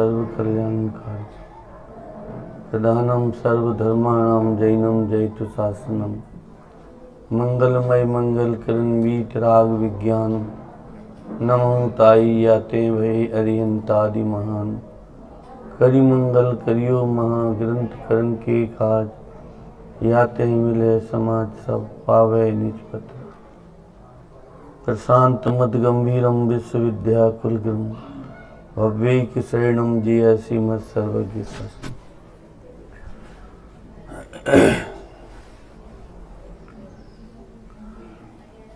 सर्व कल्याणकारी प्रधानम सर्वधर्माणाम जैनम जयतु शासनम मंगलमय मंगल करण वीत राग विज्ञान नमो ताई याते भय अरियंतादि महान करि मंगल करियो महाग्रंथ करण के काज याते मिले समाज सब पावे निजपत प्रशांत मत गंभीरम विश्वविद्या कुलगुरु भव्यैक शरणम जय श्रीमत् सर्वज्ञ शास्त्री।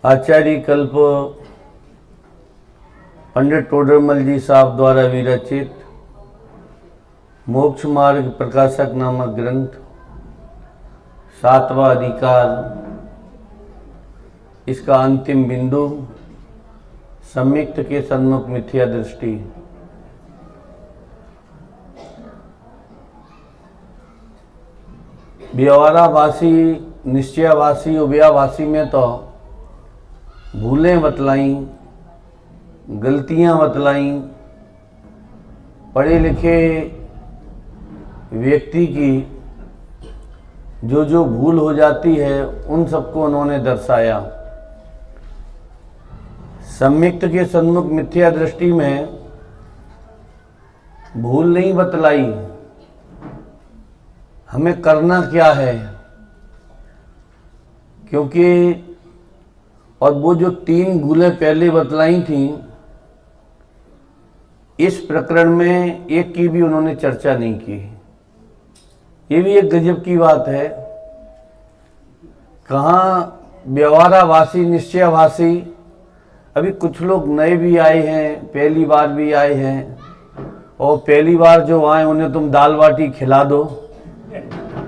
आचार्य कल्प पंडित टोडरमल जी साहब द्वारा विरचित मोक्ष मार्ग प्रकाशक नामक ग्रंथ 7वां अधिकार, इसका अंतिम बिंदु सम्यक्त के सन्मुख मिथ्या दृष्टि। व्यवहाराभासी, निश्चयाभासी, उभयाभासी में तो भूलें बतलाई, गलतियां बतलाई, पढ़े लिखे व्यक्ति की जो भूल हो जाती है उन सबको उन्होंने दर्शाया। सम्यक्त के सन्मुख मिथ्या दृष्टि में भूल नहीं बतलाई, हमें करना क्या है, क्योंकि और वो जो 3 भूलें पहले बतलाई थी, इस प्रकरण में एक की भी उन्होंने चर्चा नहीं की। ये भी एक गजब की बात है। कहाँ व्यवहाराभासी, निश्चयाभासी, अभी कुछ लोग नए भी आए हैं, पहली बार भी आए हैं, और पहली बार जो आए उन्हें तुम दाल बाटी खिला दो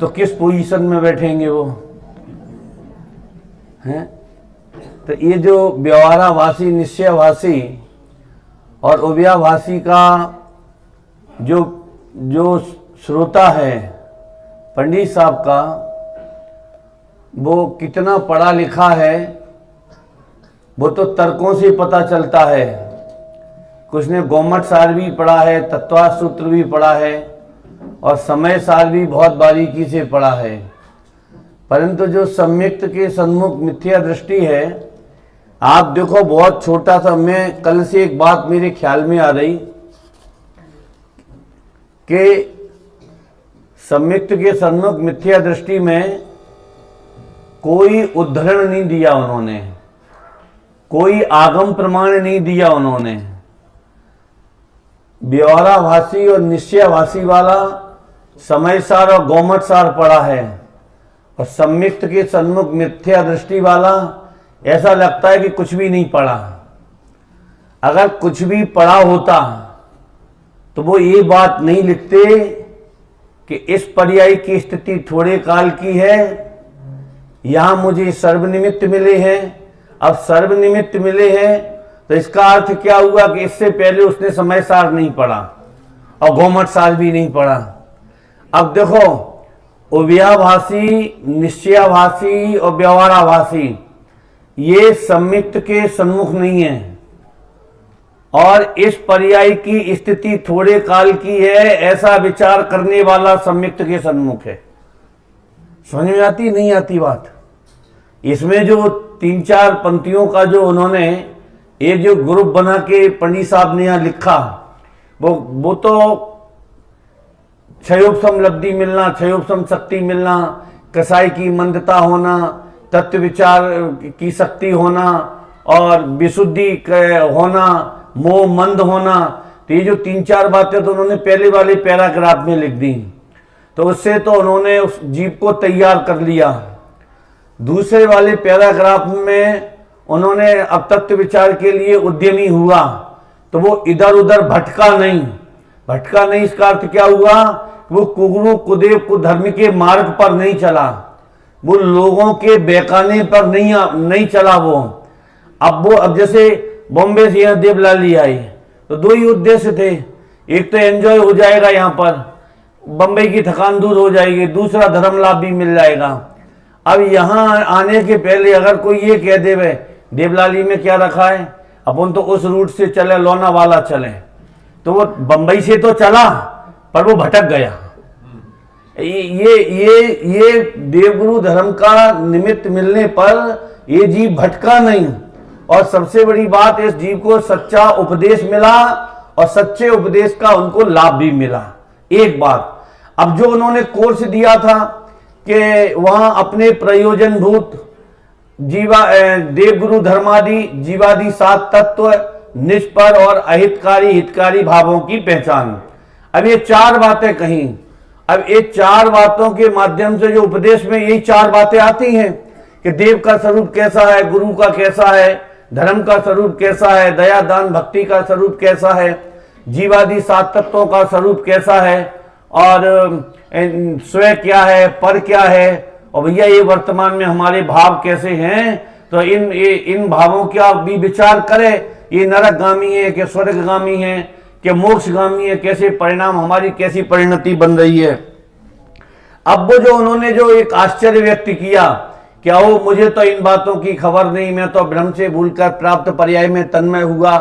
तो किस पोजीशन में बैठेंगे वो हैं। तो ये जो व्यवहाराभासी, निश्चयाभासी और उभयाभासी का जो श्रोता है पंडित साहब का, वो कितना पढ़ा लिखा है वो तो तर्कों से पता चलता है। कुछ ने गौमट सार भी पढ़ा है, तत्वार्थ सूत्र भी पढ़ा है और समय सार भी बहुत बारीकी से पढ़ा है, परंतु जो सम्यक्त के सन्मुख मिथ्या दृष्टि है, आप देखो बहुत छोटा सा, मैं कल से एक बात मेरे ख्याल में आ रही कि सम्यक्त के सन्मुख मिथ्या दृष्टि में कोई उद्धरण नहीं दिया उन्होंने, कोई आगम प्रमाण नहीं दिया उन्होंने। व्यवहाराभासी और निश्चयाभासी वाला समय सार और गौमट सार पढ़ा है, और सम्यक्त के सन्मुख मिथ्या दृष्टि वाला ऐसा लगता है कि कुछ भी नहीं पढ़ा। अगर कुछ भी पढ़ा होता तो वो ये बात नहीं लिखते कि इस पर्याय की स्थिति थोड़े काल की है, यहां मुझे सर्वनिमित्त मिले हैं। अब सर्वनिमित्त मिले हैं तो इसका अर्थ क्या हुआ कि इससे पहले उसने समय सार नहीं पढ़ा और गौमट सार भी नहीं पढ़ा। अब देखो, उभयाभासी, निश्चयाभासी और व्यवहाराभासी ये सम्यक्त के सन्मुख नहीं है, और इस पर्याय की स्थिति थोड़े काल की है, ऐसा विचार करने वाला सम्यक्त के सन्मुख है। समझ में आती नहीं आती बात? इसमें जो 3-4 पंक्तियों का जो उन्होंने ये जो ग्रुप बना के पंडित साहब ने यहाँ लिखा, वो तो क्षयोपम लब्धि मिलना, क्षयोपम शक्ति मिलना, कसाई की मंदता होना, तत्व विचार की शक्ति होना और विशुद्धि होना, मोह मंद होना, तो ये जो 3-4 बातें तो उन्होंने पहले वाले पैराग्राफ में लिख दी, तो उससे तो उन्होंने उस जीव को तैयार कर लिया। दूसरे वाले पैराग्राफ में उन्होंने अब तत्व विचार के लिए उद्यमी हुआ, तो वो इधर उधर भटका नहीं। इसका अर्थ क्या हुआ? वो कुगुरु कुदेव कुधर्म के मार्ग पर नहीं चला, वो लोगों के बेकाने पर नहीं चला। अब जैसे बॉम्बे से यहाँ देवलाली आई तो 2 ही उद्देश्य थे, एक तो एंजॉय हो जाएगा यहाँ पर, बम्बई की थकान दूर हो जाएगी, दूसरा धर्म लाभ भी मिल जाएगा। अब यहाँ आने के पहले अगर कोई ये कह देवे देवलाली में क्या रखा है, अपन तो उस रूट से चले, लोनावाला चले, तो वो बंबई से तो चला पर वो भटक गया। ये देवगुरु धर्म का निमित्त मिलने पर ये जीव भटका नहीं, और सबसे बड़ी बात, इस जीव को सच्चा उपदेश मिला और सच्चे उपदेश का उनको लाभ भी मिला। एक बात, अब जो उन्होंने कोर्स दिया था कि वहां अपने प्रयोजन भूत देवगुरु धर्मादि जीवादि 7 तत्व, निष्पर और अहितकारी हितकारी भावों की पहचान। अब ये 4 बातें कहीं, अब ये 4 बातों के माध्यम से जो उपदेश में यही 4 बातें आती हैं कि देव का स्वरूप कैसा है, गुरु का कैसा है, धर्म का स्वरूप कैसा है, दया दान भक्ति का स्वरूप कैसा है, जीवादि 7 तत्वों का स्वरूप कैसा है, और स्वयं क्या है, पर क्या है, और भैया ये वर्तमान में हमारे भाव कैसे हैं। तो इन भावों का भी विचार करें, ये नरकगामी है कि स्वर्गगामी है कि मोक्षगामी है, कैसे परिणाम, हमारी कैसी परिणति बन रही है। अब वो जो उन्होंने जो एक आश्चर्य व्यक्त किया, क्या हो मुझे तो इन बातों की खबर नहीं, मैं तो भ्रम से भूलकर प्राप्त पर्याय में तन्मय हुआ,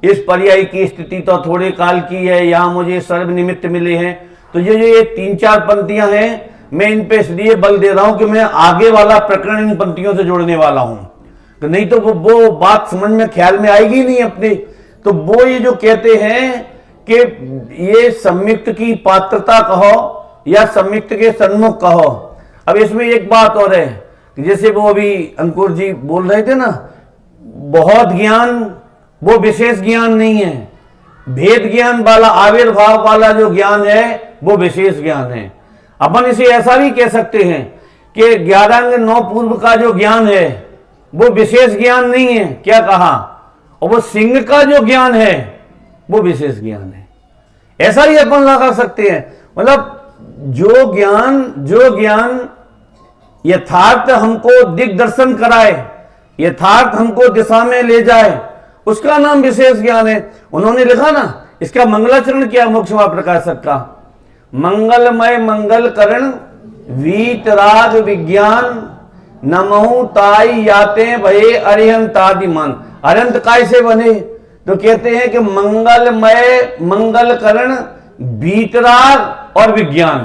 इस पर्याय की स्थिति तो थोड़े काल की है, यहाँ मुझे सर्व निमित्त मिले हैं। तो ये 3-4 पंक्तियां हैं, मैं इन पे इसलिए बल दे रहा हूं कि मैं आगे वाला प्रकरण इन पंक्तियों से जोड़ने वाला हूं, तो नहीं तो वो बात समझ में ख्याल में आएगी नहीं अपने। तो वो ये जो कहते हैं कि ये सम्यक्त की पात्रता कहो या सम्यक्त के सन्मुख कहो। अब इसमें एक बात और है, जैसे वो अभी अंकुर जी बोल रहे थे ना, बहुत ज्ञान वो विशेष ज्ञान नहीं है, भेद ज्ञान वाला, आविर्भाव वाला जो ज्ञान है वो विशेष ज्ञान है। अपन इसे ऐसा भी कह सकते हैं कि 11 अंग 9 पूर्व का जो ज्ञान है वो विशेष ज्ञान नहीं है, क्या कहा, और वो सिंह का जो ज्ञान है वो विशेष ज्ञान है, ऐसा ही अपन लगा सकते हैं। मतलब जो ज्ञान यथार्थ हमको दिग्दर्शन कराए, यथार्थ हमको दिशा में ले जाए, उसका नाम विशेष ज्ञान है। उन्होंने लिखा ना, इसका मंगलाचरण क्या, मोक्ष प्रकाशक का, मंगलमय मंगल करण वीतराग विज्ञान नमहु ताई याते भये अरिहंतादि मन। अरंत काय से बने, तो कहते हैं कि मंगलमय मंगल करण वीतराग और विज्ञान।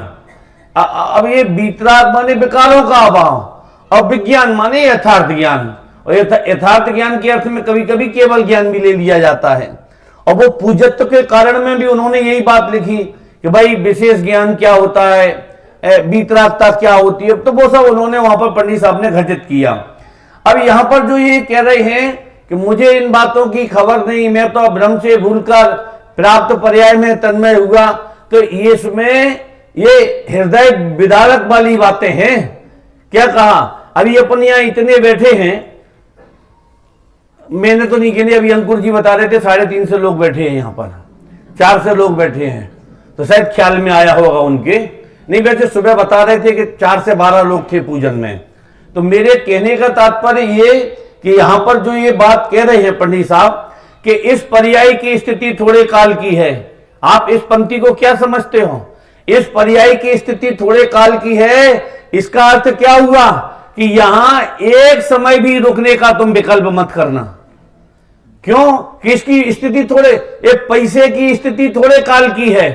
अब ये वीतराग माने विकारों का अभाव और विज्ञान माने यथार्थ ज्ञान, और यथार्थ ज्ञान के अर्थ में कभी कभी केवल ज्ञान भी ले लिया जाता है। और वो पूजत्व के कारण में भी उन्होंने यही बात लिखी कि भाई विशेष ज्ञान क्या होता है, वीतरागता क्या होती है, तो वो सब उन्होंने वहां पर पंडित साहब ने घटित किया। अब यहां पर जो ये कह रहे हैं कि मुझे इन बातों की खबर नहीं, मैं तो भ्रम से भूलकर प्राप्त पर्याय में तन्मय हुआ, तो ये इसमें ये हृदय विदारक वाली बातें हैं। क्या कहा, अभी अपन यहां इतने बैठे हैं, मैंने तो नहीं कहनी, अभी अंकुर जी बता रहे थे 350 लोग बैठे हैं यहाँ पर, 400 लोग बैठे हैं, तो शायद ख्याल में आया होगा उनके, नहीं वैसे सुबह बता रहे थे कि 4 से 12 लोग थे पूजन में। तो मेरे कहने का तात्पर्य ये कि यहां पर जो ये बात कह रहे हैं पंडित साहब कि इस पर्याय की स्थिति थोड़े काल की है, आप इस पंक्ति को क्या समझते हो, इस पर्याय की स्थिति थोड़े काल की है, इसका अर्थ क्या हुआ कि यहां एक समय भी रुकने का तुम विकल्प मत करना। क्यों कि इसकी स्थिति थोड़े, एक पैसे की स्थिति थोड़े काल की है,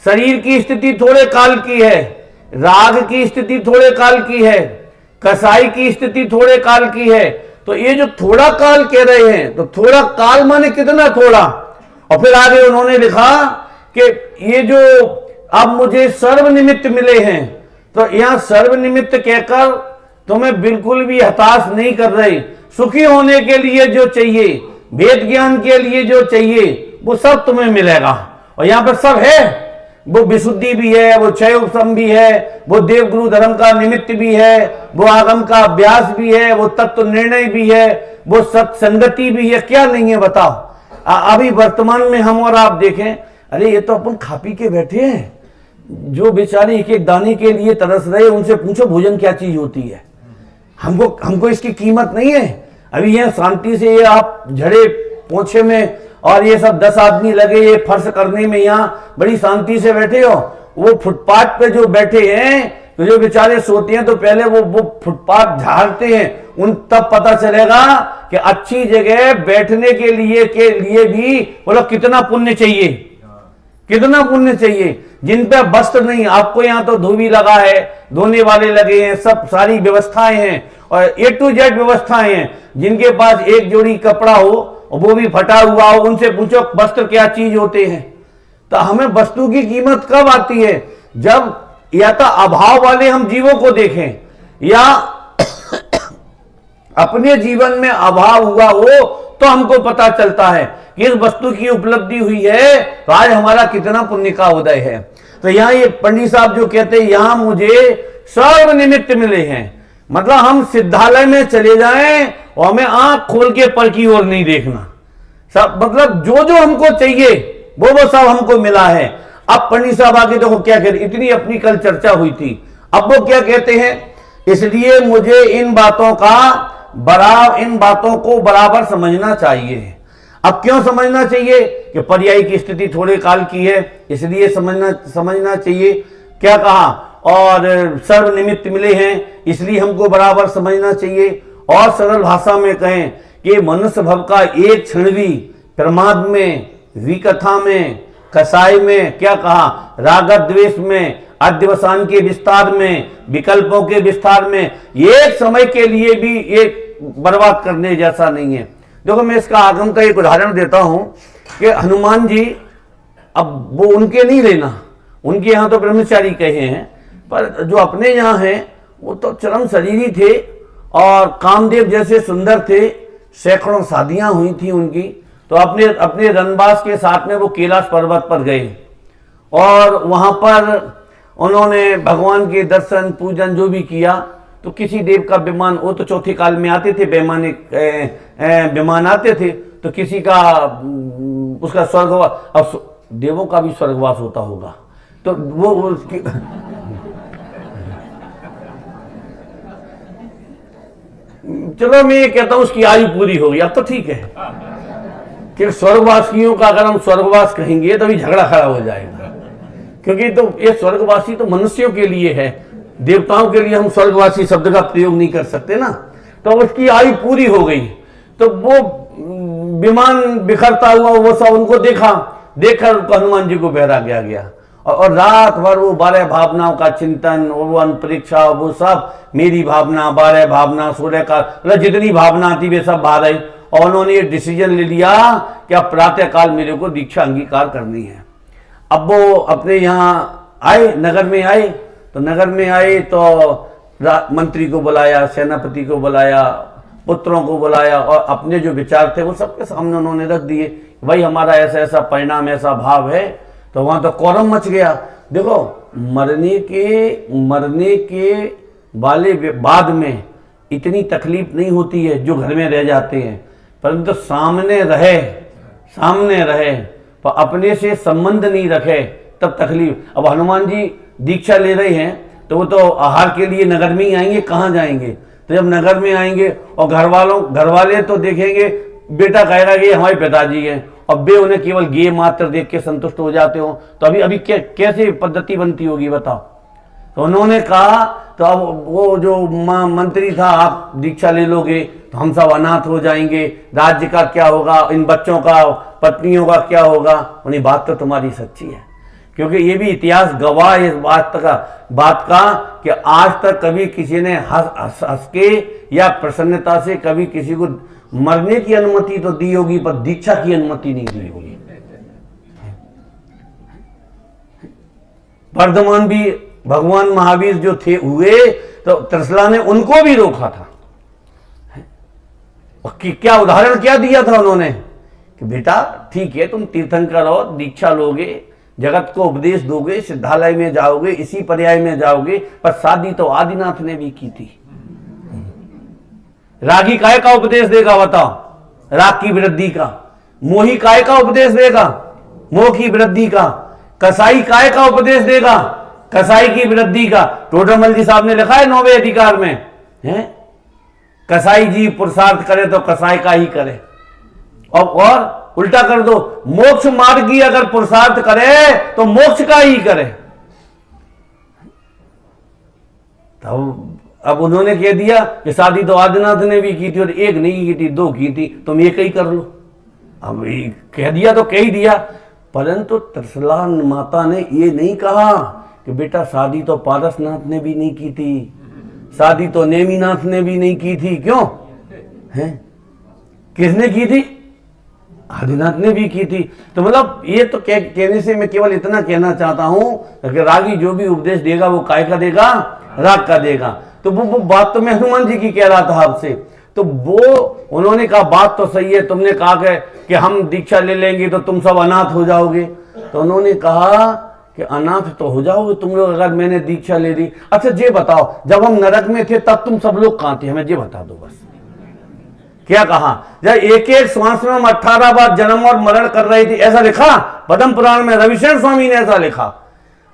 शरीर की स्थिति थोड़े काल की है, राग की स्थिति थोड़े काल की है, कसाई की स्थिति थोड़े काल की है। तो ये जो थोड़ा काल कह रहे हैं, तो थोड़ा काल माने कितना थोड़ा। और फिर आगे उन्होंने लिखा कि ये जो अब मुझे सर्वनिमित्त मिले हैं, तो यहां सर्वनिमित्त कहकर तुम्हें बिल्कुल भी हताश नहीं कर रहे। सुखी होने के लिए जो चाहिए, वेद ज्ञान के लिए जो चाहिए, वो सब तुम्हें मिलेगा। और यहां पर सब है, वो विशुद्धि भी है, वो क्षय उपशम भी है, वो देवगुरु धर्म का निमित्त भी है, वो आगम का अभ्यास भी है, वो तत्व निर्णय भी है, वो सत्संगति भी है। क्या नहीं है बताओ। अभी वर्तमान में हम और आप देखें, अरे ये तो अपन खा पी के बैठे हैं, जो बेचारे एक एक दाने के लिए तरस रहे, उनसे पूछो भोजन क्या चीज होती है। हमको इसकी कीमत नहीं है। अभी यह शांति से ये आप झड़े पोछे में और ये सब 10 आदमी लगे ये फर्श करने में, यहाँ बड़ी शांति से बैठे हो। वो फुटपाथ पे जो बैठे हैं, तो जो बेचारे सोते हैं, तो पहले वो फुटपाथ झाड़ते हैं, उन तब पता चलेगा कि अच्छी जगह बैठने के लिए भी बोलो कितना पुण्य चाहिए। कितना पुण्य चाहिए। जिन पे वस्त्र नहीं, आपको यहाँ तो धोबी लगा है, धोने वाले लगे हैं, सब सारी व्यवस्थाएं हैं और A to Z व्यवस्थाएं हैं। जिनके पास एक जोड़ी कपड़ा हो और वो भी फटा हुआ हो, उनसे पूछो वस्त्र क्या चीज होते हैं। तो हमें वस्तु की कीमत कब आती है? जब या तो अभाव वाले हम जीवों को देखें या अपने जीवन में अभाव हुआ हो तो हमको पता चलता है कि इस वस्तु की उपलब्धि हुई है तो आज हमारा कितना पुण्य का उदय है। तो यहां ये पंडित साहब जो कहते हैं यहां मुझे सर्व निमित्त मिले हैं, मतलब हम सिद्धालय में चले जाएं और हमें आंख खोल के पर की ओर नहीं देखना, सब मतलब जो जो हमको चाहिए वो सब हमको मिला है। अब पंडित साहब आगे देखो क्या कहते, इतनी अपनी कल चर्चा हुई थी, अब वो क्या कहते हैं, इसलिए मुझे इन बातों को बराबर समझना चाहिए। अब क्यों समझना चाहिए कि पर्याय की स्थिति थोड़े काल की है, इसलिए समझना चाहिए। क्या कहा, और सर्व निमित्त मिले हैं इसलिए हमको बराबर समझना चाहिए। और सरल भाषा में कहें कि मनुष्य भव का एक क्षण भी प्रमाद में, विकथा में, कसाई में, क्या कहा, राग द्वेष में, अध्यवसान के विस्तार में, विकल्पों के विस्तार में, एक समय के लिए भी एक बर्बाद करने जैसा नहीं है। देखो मैं इसका आगम का एक उदाहरण देता हूं कि हनुमान जी, अब वो उनके नहीं लेना, उनके यहां तो ब्रह्मचारी कहे हैं, पर जो अपने यहां हैं वो तो चरम शरीरी थे और कामदेव जैसे सुंदर थे, सैकड़ों शादियां हुई थी उनकी। तो अपने रनबास के साथ में वो कैलाश पर्वत पर गए और वहां पर उन्होंने भगवान के दर्शन पूजन जो भी किया। तो किसी देव का विमान, वो तो चौथे काल में आते थे, विमान आते थे, तो किसी का उसका स्वर्गवास, अब देवों का भी स्वर्गवास होता होगा, तो वो उसकी चलो मैं ये कहता हूं उसकी आयु पूरी हो गई, अब तो ठीक है कि स्वर्गवासियों का अगर हम स्वर्गवास कहेंगे तो भी झगड़ा खड़ा हो जाएगा, क्योंकि तो ये स्वर्गवासी तो मनुष्यों के लिए है, देवताओं के लिए हम स्वर्गवासी शब्द का प्रयोग नहीं कर सकते ना। तो उसकी आयु पूरी हो गई, तो वो विमान बिखरता हुआ वो सब उनको देखकर हनुमान जी को वैराग्य आ गया और रात भर वो 12 भावनाओं का चिंतन और वो अंतरिक्षा, वो सब मेरी भावना, 12 भावना, सूर्य का, मतलब जितनी भावना आती वे सब बाहर आई और उन्होंने ये डिसीजन ले लिया कि अब प्रातः काल मेरे को दीक्षा अंगीकार करनी है। अब वो अपने यहाँ आए, नगर में आए, तो नगर में आए तो मंत्री को बुलाया, सेनापति को बुलाया, पुत्रों को बुलाया और अपने जो विचार थे वो सबके सामने उन्होंने रख दिए। भाई हमारा ऐसा ऐसा परिणाम, ऐसा भाव है। तो वहां तो कौरम मच गया। देखो मरने के वाले बाद में इतनी तकलीफ नहीं होती है जो घर में रह जाते हैं, परंतु सामने रहे पर अपने से संबंध नहीं रखे तब तकलीफ। अब हनुमान जी दीक्षा ले रहे हैं तो वो तो आहार के लिए नगर में ही आएंगे, कहाँ जाएंगे। तो जब नगर में आएंगे और घर वाले तो देखेंगे बेटा कहेगा कि हमारे पिताजी हैं और वे उन्हें केवल गेय मात्र देख के संतुष्ट हो जाते हो, तो अभी कैसे पद्धति बनती होगी बताओ। तो उन्होंने कहा तो अब वो जो मंत्री था, आप दीक्षा ले लोगे तो हम सब अनाथ हो जाएंगे, राज्य का क्या होगा, इन बच्चों का, पत्नियों का क्या होगा। उन्हें बात तो तुम्हारी सच्ची है, क्योंकि ये भी इतिहास गवाह है इस बात का कि आज तक कभी किसी ने हंस के या प्रसन्नता से कभी किसी को मरने की अनुमति तो दी होगी पर दीक्षा की अनुमति नहीं दी होगी। वर्धमान भी भगवान महावीर जो थे हुए तो त्रिशला ने उनको भी रोका था। और क्या उदाहरण क्या दिया था उन्होंने कि बेटा ठीक है तुम तीर्थंकर हो, दीक्षा लोगे, जगत को उपदेश दोगे, सिद्धालय में जाओगे, इसी पर्याय में जाओगे, पर शादी तो आदिनाथ ने भी की थी। रागी काय का उपदेश देगा बताओ, राग की वृद्धि का। मोही काय का उपदेश देगा, मोह की वृद्धि का। कसाई काय का उपदेश देगा, कसाई की वृद्धि का। टोडरमल जी साहब ने लिखा है 9वें अधिकार में, है कसाई जी पुरुषार्थ करे तो कसाई का ही करे, और उल्टा कर दो, मोक्ष मार्ग की अगर पुरुषार्थ करे तो मोक्ष का ही करे। तब अब उन्होंने कह दिया कि शादी तो आदिनाथ ने भी की थी और एक नहीं की थी, 2 की थी, तुम एक ही कर लो। अब कह दिया तो कह ही दिया। परंतु त्रिशला माता ने ये नहीं कहा कि बेटा शादी तो पारसनाथ ने भी नहीं की थी, शादी तो नेमिनाथ ने भी नहीं की थी। क्यों है? किसने की थी? आदिनाथ ने भी की थी। तो मतलब ये तो कहने से मैं केवल इतना कहना चाहता हूं कि रागी जो भी उपदेश देगा वो काय का देगा? राग का देगा। तो वो बात तो मैं हनुमान जी की कह रहा था आपसे। तो वो उन्होंने कहा बात तो सही है, तुमने कहा कि हम दीक्षा ले लेंगे तो तुम सब अनाथ हो जाओगे। तो उन्होंने कहा कि अनाथ तो हो जाओगे तुम लोग अगर मैंने दीक्षा ले ली। अच्छा ये बताओ, जब हम नरक में थे तब तुम सब लोग कहां थे? हमें ये बता दो बस। क्या कहा? जब एक एक श्वास में हम 18 बार जन्म और मरण कर रहे थे, ऐसा लिखा पद्म पुराण में। रविशंकर स्वामी ने ऐसा लिखा।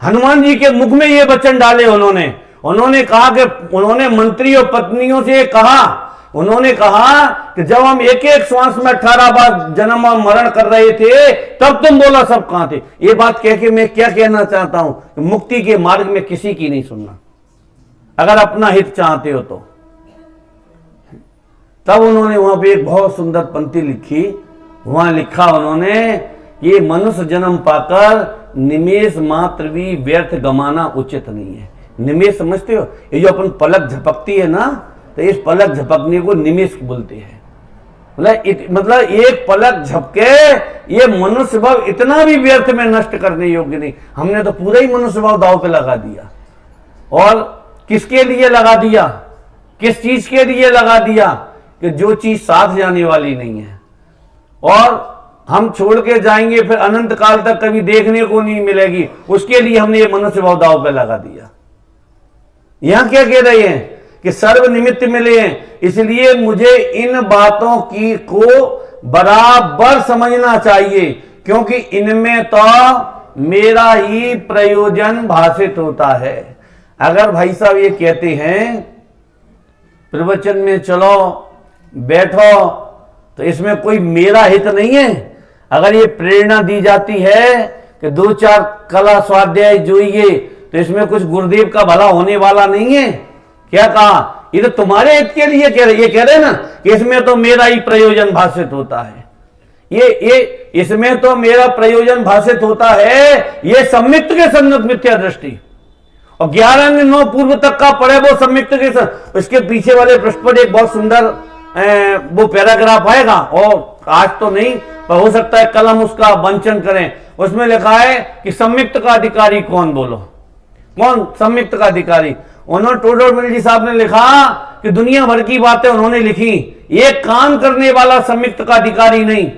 हनुमान जी के मुख में ये वचन डाले उन्होंने कहा कि उन्होंने मंत्री और पत्नियों से कहा, उन्होंने कहा कि जब हम एक एक श्वास में 18 बार जन्म और मरण कर रहे थे तब तुम बोला सब कहां थे। ये बात कह के मैं क्या कहना चाहता हूं? मुक्ति के मार्ग में किसी की नहीं सुनना, अगर अपना हित चाहते हो तो। तब उन्होंने वहां पे एक बहुत सुंदर पंक्ति लिखी। वहां लिखा उन्होंने, ये मनुष्य जन्म पाकर निमेष मात्र भी व्यर्थ गमाना उचित नहीं है। निमेष समझते हो? ये जो अपन पलक झपकती है ना, तो इस पलक झपकने को निमेष बोलते हैं। मतलब एक पलक झपके ये मनुष्य भाव इतना भी व्यर्थ में नष्ट करने योग्य नहीं। हमने तो पूरा ही मनुष्य भाव दांव पे लगा दिया। और किसके लिए लगा दिया? किस चीज के लिए लगा दिया? कि जो चीज साथ जाने वाली नहीं है और हम छोड़ के जाएंगे, फिर अनंत काल तक कभी देखने को नहीं मिलेगी, उसके लिए हमने ये मनुष्य भाव दांव पे लगा दिया। यहां क्या कह रहे हैं कि सर्व निमित्त मिले हैं, इसलिए मुझे इन बातों की को बराबर समझना चाहिए, क्योंकि इनमें तो मेरा ही प्रयोजन भाषित होता है। अगर भाई साहब ये कहते हैं प्रवचन में चलो बैठो, तो इसमें कोई मेरा हित नहीं है। अगर ये प्रेरणा दी जाती है कि 2-4 कला स्वाध्याय जोइए, तो इसमें कुछ गुरुदेव का भला होने वाला नहीं है। क्या कहा? ये तो तुम्हारे हित के लिए कह रहे, ये कह रहे ना कि इसमें तो मेरा ही प्रयोजन भाषित होता है। ये इसमें तो मेरा प्रयोजन भाषित होता है। ये सम्मिक्त के सन्मुख मिथ्या दृष्टि। और 11-9 पूर्व तक का पढ़े वो सम्मिक्त के इसके पीछे वाले पृष्ठ पर एक बहुत सुंदर वो पैराग्राफ आएगा, और आज तो नहीं पर हो सकता है कलम उसका वंचन करें। उसमें लिखा है कि सम्मिक्त का अधिकारी कौन? बोलो कौन सम्मिक्त का अधिकारी? उन्होंने टोडर जी साहब ने लिखा कि दुनिया भर की बातें उन्होंने लिखी, ये काम करने वाला सम्मिक्त का अधिकारी नहीं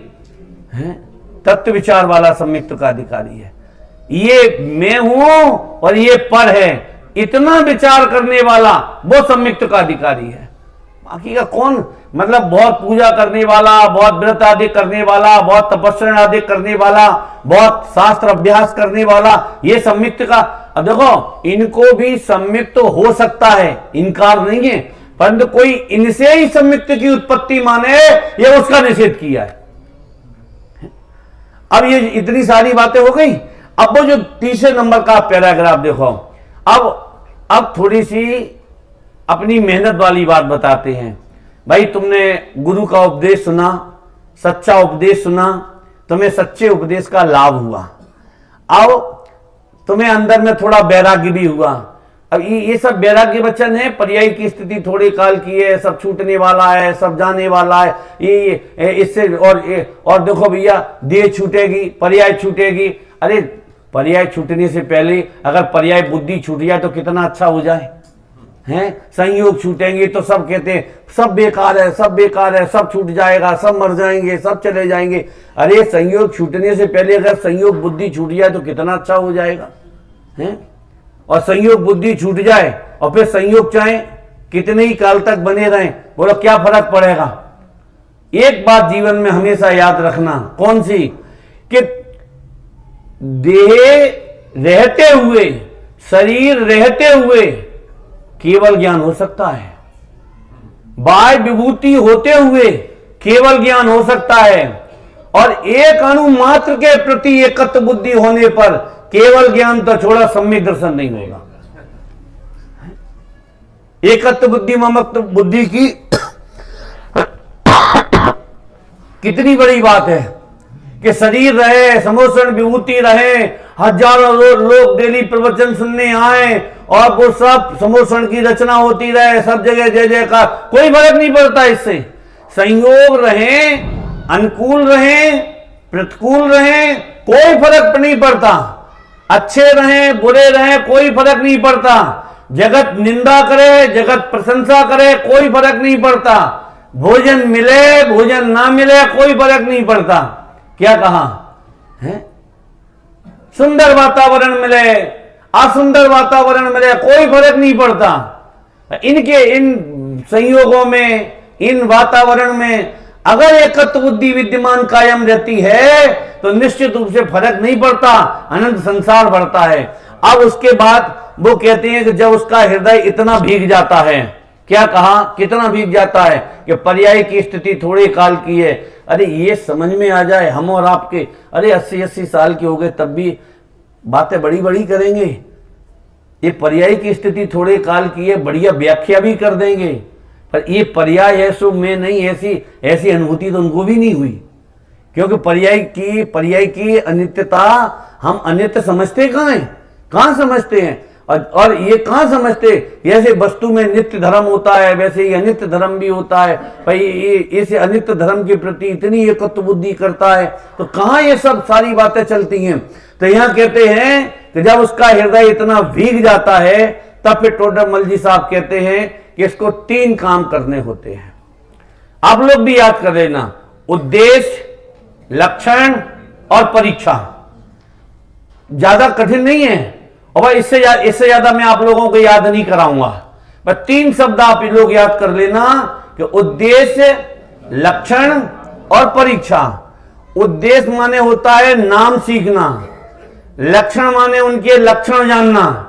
है, तत्व विचार वाला सम्मिक्त का अधिकारी है। ये मैं हूं और ये पर है, इतना विचार करने वाला वो सम्मिक्त का अधिकारी है। बाकी का कौन? मतलब बहुत पूजा करने वाला, बहुत व्रत आदि करने वाला, बहुत तपस्या आदि करने वाला, बहुत शास्त्र अभ्यास करने वाला, ये सम्मिक्त का। अब देखो इनको भी सम्मिक्त हो सकता है, इनकार नहीं है, परंतु कोई इनसे ही सम्मिक्त की उत्पत्ति माने, ये उसका निषेध किया है। अब ये इतनी सारी बातें हो गई। अब वो जो तीसरे नंबर का पैराग्राफ देखो, अब थोड़ी सी अपनी मेहनत वाली बात बताते हैं। भाई तुमने गुरु का उपदेश सुना, सच्चा उपदेश सुना, तुम्हें सच्चे उपदेश का लाभ हुआ, अब तुम्हें अंदर में थोड़ा वैराग्य भी हुआ। अब ये सब वैराग्य वचन है, पर्याय की स्थिति थोड़े काल की है, सब छूटने वाला है, सब जाने वाला है। ये इससे और देखो भैया, देह छूटेगी, पर्याय छूटेगी। अरे पर्याय छूटने से पहले अगर पर्याय बुद्धि छूट जाए तो कितना अच्छा हो जाए हैं। संयोग छूटेंगे तो सब कहते हैं सब बेकार है, सब बेकार है, सब छूट जाएगा, सब मर जाएंगे, सब चले जाएंगे। अरे संयोग छूटने से पहले अगर संयोग बुद्धि छूट जाए तो कितना अच्छा हो जाएगा हैं। और संयोग बुद्धि छूट जाए और फिर संयोग चाहे कितने ही काल तक बने रहें, बोलो क्या फर्क पड़ेगा। एक बात जीवन में हमेशा याद रखना, कौन सी? कि देह रहते हुए, शरीर रहते हुए केवल ज्ञान हो सकता है, बाह्य विभूति होते हुए केवल ज्ञान हो सकता है, और एक अणु मात्र के प्रति एकत्व बुद्धि होने पर केवल ज्ञान तो छोड़ा सम्यक दर्शन नहीं होगा। एकत्व बुद्धि ममत्व बुद्धि की कितनी बड़ी बात है। कि शरीर रहे, समोषण विभूति रहे, हजारों लोग डेली प्रवचन सुनने आए और वो सब समोषण की रचना होती रहे, सब जगह जय जयकार, कोई फर्क नहीं पड़ता इससे। संयोग रहे, अनुकूल रहे, प्रतिकूल रहे, कोई फर्क नहीं पड़ता। अच्छे रहे, बुरे रहे, कोई फर्क नहीं पड़ता। जगत निंदा करे, जगत प्रशंसा करे, कोई फर्क नहीं पड़ता। भोजन मिले, भोजन ना मिले, कोई फर्क नहीं पड़ता। क्या कहा है? सुंदर वातावरण मिले, असुंदर वातावरण मिले, कोई फर्क नहीं पड़ता। इनके इन संयोगों में, इन वातावरण में अगर एकत्व बुद्धि विद्यमान कायम रहती है तो निश्चित रूप से फर्क नहीं पड़ता, अनंत संसार बढ़ता है। अब उसके बाद वो कहते हैं कि जब उसका हृदय इतना भीग जाता है, क्या कहा, कितना भीग जाता है कि पर्याय की स्थिति थोड़े काल की है। अरे ये समझ में आ जाए, हम और आपके, अरे 80-80 साल के हो गए तब भी बातें बड़ी बड़ी करेंगे। ये पर्याय की स्थिति थोड़े काल की है, बढ़िया व्याख्या भी कर देंगे, पर ये पर्याय है सो में नहीं, ऐसी अनुभूति तो उनको भी नहीं हुई। क्योंकि पर्याय की अनित्यता हम अनित्य समझते कहाँ हैं, कहाँ समझते हैं, और ये कहाँ समझते, जैसे वस्तु में नित्य धर्म होता है वैसे ही अनित्य धर्म भी होता है। भाई इसे अनित्य धर्म के प्रति इतनी एकत्व बुद्धि करता है, तो कहाँ ये सब सारी बातें चलती हैं। तो यहाँ कहते हैं कि जब उसका हृदय इतना भीग जाता है तब फिर टोडरमल जी साहब कहते हैं कि इसको 3 काम करने होते हैं। आप लोग भी याद कर लेना, उद्देश्य, लक्षण और परीक्षा। ज्यादा कठिन नहीं है, और भाई इससे ज्यादा मैं आप लोगों को याद नहीं कराऊंगा, पर 3 शब्द आप लोग याद कर लेना कि उद्देश्य, लक्षण और परीक्षा। उद्देश्य माने होता है नाम सीखना, लक्षण माने उनके लक्षण जानना,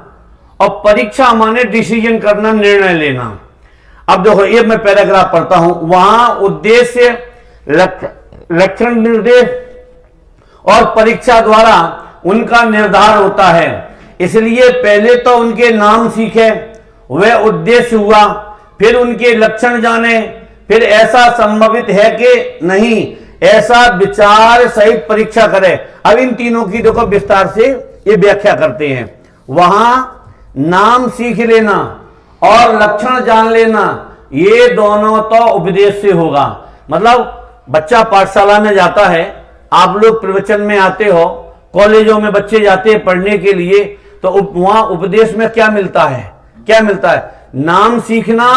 और परीक्षा माने डिसीजन करना, निर्णय लेना। अब देखो ये मैं पैराग्राफ पढ़ता हूं, वहां उद्देश्य, लक्षण, निर्देश और परीक्षा द्वारा उनका निर्धारण होता है। इसलिए पहले तो उनके नाम सीखे, वह उद्देश्य हुआ, फिर उनके लक्षण जाने, फिर ऐसा संभवित है कि नहीं, ऐसा विचार सहित परीक्षा करे। अब इन तीनों की देखो विस्तार से ये व्याख्या करते हैं। वहां नाम सीख लेना और लक्षण जान लेना, ये दोनों तो उपदेश से होगा। मतलब बच्चा पाठशाला में जाता है, आप लोग प्रवचन में आते हो, कॉलेजों में बच्चे जाते हैं पढ़ने के लिए, तो वहां उपदेश में क्या मिलता है, क्या मिलता है, नाम सीखना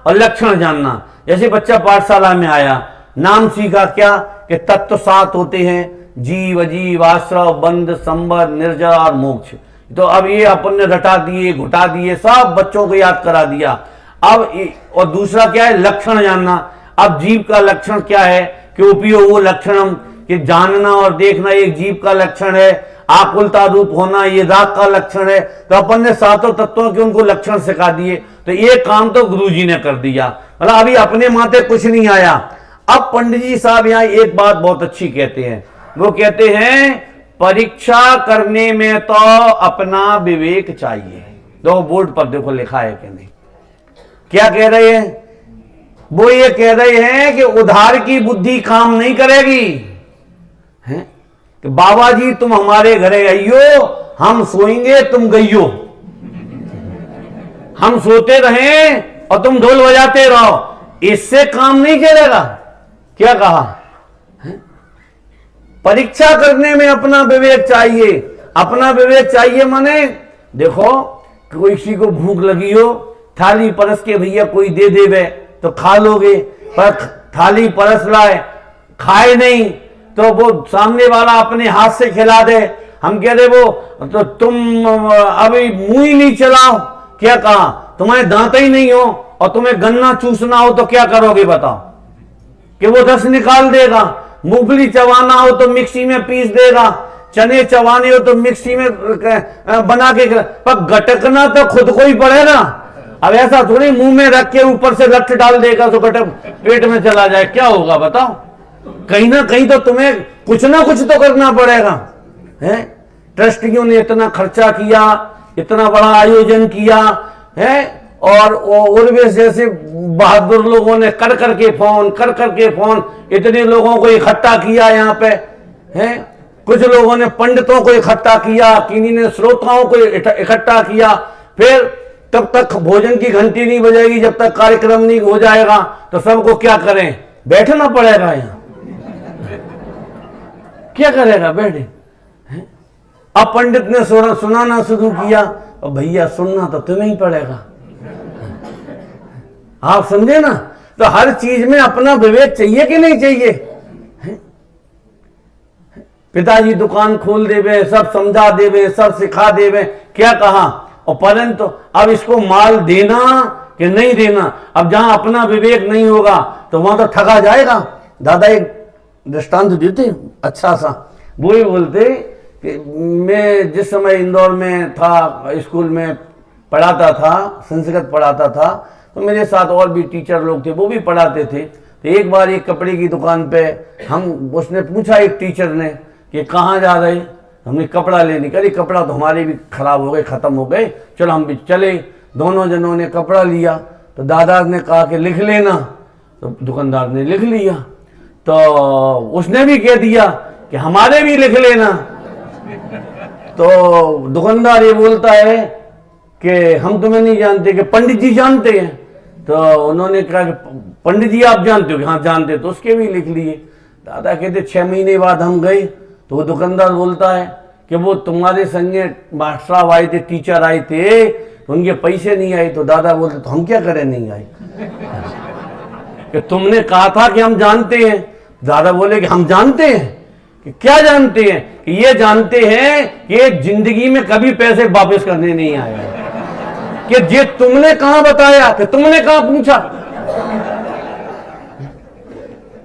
और लक्षण जानना। जैसे बच्चा पाठशाला में आया, नाम सीखा क्या कि तत्व 7 होते हैं, जीव, अजीव, आश्रव, बंध, संबंध, निर्जर और मोक्ष। तो अब ये अपन ने रटा दिए, घुटा दिए, सब बच्चों को याद करा दिया। अब और दूसरा क्या है, लक्षण जानना। अब जीव का लक्षण क्या है कि उपयोग लक्षणम, कि जानना और देखना एक जीव का लक्षण है। आकुलता रूप होना ये राग का लक्षण है। तो अपन ने 7 तत्वों के उनको लक्षण सिखा दिए। तो ये काम तो गुरुजी ने कर दिया, मतलब अभी अपने माथे कुछ नहीं आया। अब पंडित जी साहब यहाँ एक बात बहुत अच्छी कहते हैं, वो कहते हैं परीक्षा करने में तो अपना विवेक चाहिए। दो बोर्ड पर देखो लिखा है कि नहीं, क्या कह रहे हैं, वो ये कह रहे हैं कि उधार की बुद्धि काम नहीं करेगी, हैं कि बाबा जी तुम हमारे घरे आइयो, हम सोएंगे तुम गइयो, हम सोते रहें और तुम ढोल बजाते रहो, इससे काम नहीं चलेगा। क्या कहा, परीक्षा करने में अपना विवेक चाहिए। अपना विवेक चाहिए माने देखो कोई किसी को भूख लगी हो, थाली परस के भैया कोई दे देवे तो खा लोगे, पर थाली परस लाए खाए नहीं तो वो सामने वाला अपने हाथ से खिला दे, हम कह रहे वो तो तुम अभी मुंह ही नहीं चलाओ। क्या कहा, तुम्हारे दांत ही नहीं हो और तुम्हें गन्ना चूसना हो तो क्या करोगे बताओ, कि वो रस निकाल देगा। मूंगफली चबाना हो तो मिक्सी में पीस देगा, चने चबाने हो तो मिक्सी में बना के, पर गटकना तो खुद को ही पड़ेगा। अब ऐसा थोड़ी मुंह में रख के ऊपर से लठ डाल देगा तो गटक पेट में चला जाए, क्या होगा बताओ। कहीं ना कहीं तो तुम्हें कुछ ना कुछ तो करना पड़ेगा, है। ट्रस्टियों ने इतना खर्चा किया, इतना बड़ा आयोजन किया है, और उर्वेश जैसे बहादुर लोगों ने कर करके फोन इतने लोगों को इकट्ठा किया यहाँ पे, हैं। कुछ लोगों ने पंडितों को इकट्ठा किया, किन्हीं ने श्रोताओं को इकट्ठा किया। फिर तब तक भोजन की घंटी नहीं बजेगी जब तक कार्यक्रम नहीं हो जाएगा, तो सबको क्या करें, बैठना पड़ेगा। यहां क्या करेगा, बैठे। अब पंडित ने सुनाना शुरू किया, और भैया सुनना तो तुम्हें ही पड़ेगा। आप समझे ना। तो हर चीज में अपना विवेक चाहिए कि नहीं चाहिए। पिताजी दुकान खोल देवे, सब समझा देवे, सब सिखा देवे, क्या कहा, और परंतु अब इसको माल देना कि नहीं देना, अब जहां अपना विवेक नहीं होगा तो वहां तो ठगा जाएगा। दादा एक दृष्टांत देते अच्छा सा, वो ही बोलते कि मैं जिस समय इंदौर में था, स्कूल में पढ़ाता था, संस्कृत पढ़ाता था, तो मेरे साथ और भी टीचर लोग थे, वो भी पढ़ाते थे। तो एक बार एक कपड़े की दुकान पे उसने पूछा एक टीचर ने कि कहाँ जा रहे, हमने कपड़ा लेने, करी कपड़ा तो हमारे भी खराब हो गए, खत्म हो गए, चलो हम भी चले। दोनों जनों ने कपड़ा लिया, तो दादा ने कहा कि लिख लेना, तो दुकानदार ने लिख लिया। तो उसने भी कह दिया कि हमारे भी लिख लेना। तो दुकानदार ये बोलता है कि हम तुम्हें नहीं जानते, कि पंडित जी जानते हैं। तो उन्होंने कहा कि पंडित जी आप जानते हो, कि हाँ जानते, तो उसके भी लिख लिए। दादा कहते 6 महीने बाद हम गए, तो वो दुकानदार बोलता है कि वो तुम्हारे संगे मास्टर साहब आए थे, टीचर आए थे, तो उनके पैसे नहीं आए। तो दादा बोलते तो हम क्या करें, नहीं आए, कि तुमने कहा था कि हम जानते हैं। दादा बोले कि हम जानते हैं, कि क्या जानते हैं, कि ये जानते हैं कि जिंदगी में कभी पैसे वापस करने नहीं आए, कि जे तुमने कहां बताया, कि तुमने कहां पूछा,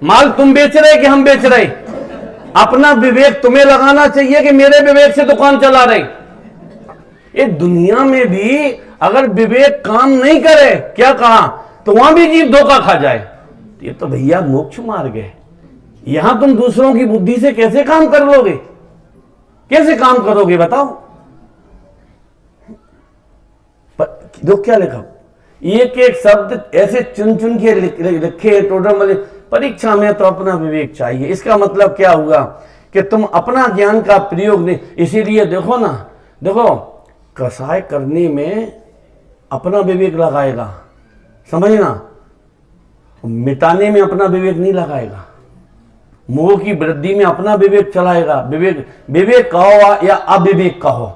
माल तुम बेच रहे कि हम बेच रहे। अपना विवेक तुम्हें लगाना चाहिए कि मेरे विवेक से दुकान चला रही। ये दुनिया में भी अगर विवेक काम नहीं करे, क्या कहा, तो वहां भी जीव धोखा खा जाए। ये तो भैया मोक्ष मार्ग है। यहां तुम दूसरों की बुद्धि से कैसे काम कर लोगे, कैसे काम करोगे बताओ। दो क्या लिखा, एक एक शब्द ऐसे चुन चुन के लिखे टोटल वाले। परीक्षा में तो अपना विवेक चाहिए। इसका मतलब क्या हुआ कि तुम अपना ज्ञान का प्रयोग नहीं। इसीलिए देखो ना, देखो कसाय करने में अपना विवेक लगाएगा, समझना, मिटाने में अपना विवेक नहीं लगाएगा। मोह की वृद्धि में अपना विवेक चलाएगा। विवेक कहो या अविवेक कहो,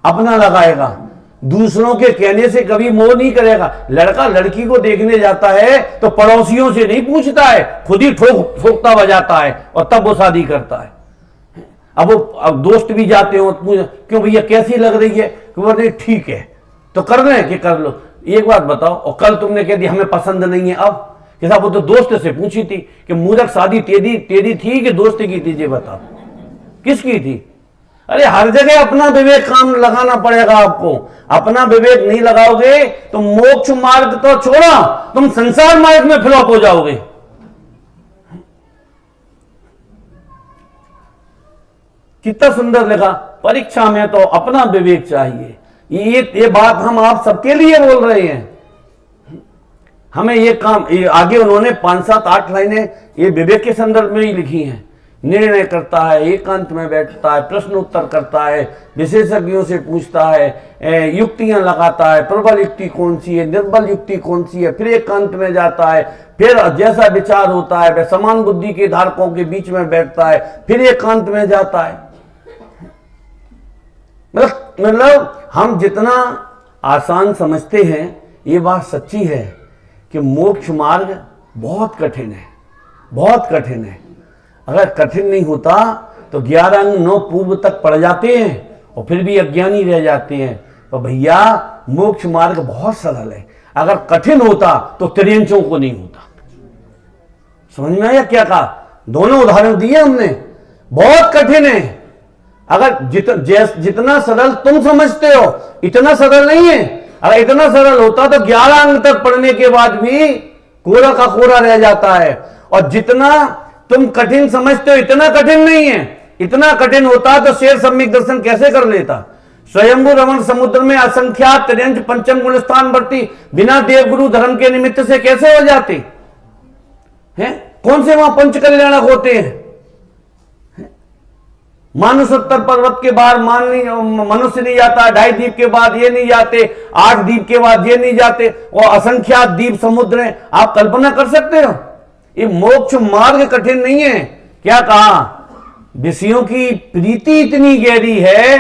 अपना लगाएगा। दूसरों के कहने से कभी मोह नहीं करेगा। लड़का लड़की को देखने जाता है तो पड़ोसियों से नहीं पूछता है, खुद ही ठोकता बजाता है और तब वो शादी करता है। अब दोस्त भी जाते हो, क्यों भैया कैसी लग रही है, बोलते ठीक है तो कर रहे हैं कि कर लो। एक बात बताओ, और कल तुमने कह दिया हमें पसंद नहीं है, अब कैसा, वो तो दोस्त से पूछी थी कि मूर्ख शादी तेरी थी कि दोस्त की थी, ये बताओ किसकी थी। अरे हर जगह अपना विवेक काम लगाना पड़ेगा आपको। अपना विवेक नहीं लगाओगे तो मोक्ष मार्ग तो छोड़ा, तुम संसार मार्ग में फ्लॉप हो जाओगे। कितना सुंदर लिखा, परीक्षा में तो अपना विवेक चाहिए। ये बात हम आप सबके लिए बोल रहे हैं। हमें ये काम, ये आगे उन्होंने 5, 7, 8 लाइनें ये विवेक के संदर्भ में ही लिखी हैं। निर्णय करता है, एकांत में बैठता है, प्रश्न उत्तर करता है, विशेषज्ञों से पूछता है, युक्तियां लगाता है, प्रबल युक्ति कौन सी है, निर्बल युक्ति कौन सी है, फिर एकांत में जाता है, फिर जैसा विचार होता है वह समान बुद्धि के धारकों के बीच में बैठता है, फिर एकांत में जाता है। मतलब हम जितना आसान समझते हैं, ये बात सच्ची है कि मोक्ष मार्ग बहुत कठिन है, बहुत कठिन है। अगर कठिन नहीं होता तो 11 अंग 9 पूर्व तक पड़ जाते हैं और फिर भी अज्ञानी रह जाते हैं। तो भैया मोक्ष मार्ग बहुत सरल है। अगर कठिन होता तो त्रियंचों को नहीं होता। समझ में आया क्या कहा, दोनों उदाहरण दिए हमने। बहुत कठिन है, अगर जितना सरल तुम समझते हो इतना सरल नहीं है। अगर इतना सरल होता तो 11 अंग तक पढ़ने के बाद भी कोरा का कोरा रह जाता है। और जितना तुम कठिन समझते हो इतना कठिन नहीं है। इतना कठिन होता तो शेर सम्यक दर्शन कैसे कर लेता। स्वयंभू रमण समुद्र में असंख्यात त्रियंच पंचम गुण स्थान वर्ती बिना देवगुरु धर्म के निमित्त से कैसे हो जाते हैं? कौन से वहां पंच कल्याणक होते हैं? मानसोत्तर पर्वत के बाहर मनुष्य नहीं जाता, 2.5 द्वीप के बाद ये नहीं जाते, 8 द्वीप के बाद ये नहीं जाते, और असंख्यात द्वीप समुद्र हैं। आप कल्पना कर सकते हो? ये मोक्ष मार्ग कठिन नहीं है। क्या कहा? विषयों की प्रीति इतनी गहरी है,